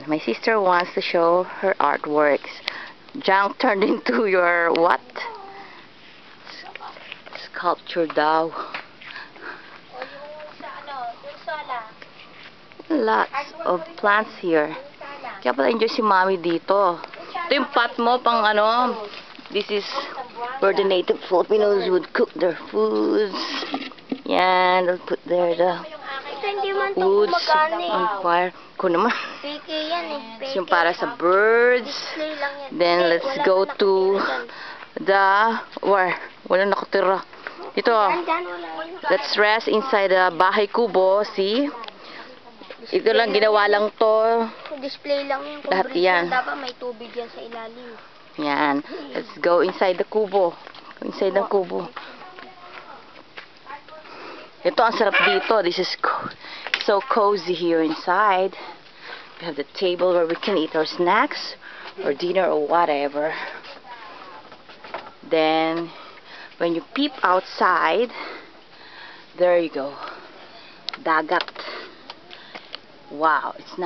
Ayan. My sister wants to show her artworks. Junk turned into your what? Sculpture daw. Lots of plants here. Kaya pala enjoy si Mami dito. Ito yung pot mo pang ano. This is where the native Filipinos would cook their foods. Yan, they'll put there the woods on fire. Ko naman. Yung para sa birds. Then let's go to the where? Wala nakatira. Ito. Let's rest inside the bahay kubo. See? Ito lang, ginawa lang to. Display lang yung lahat yan. Dapat may tubig yan sa ilalim. Yan. Let's go inside the kubo. Inside the kubo. Ito, ang sarap dito. This is so cozy here inside. We have the table where we can eat our snacks or dinner or whatever. Then, when you peep outside, there you go. Dagat. Wow, it's nice.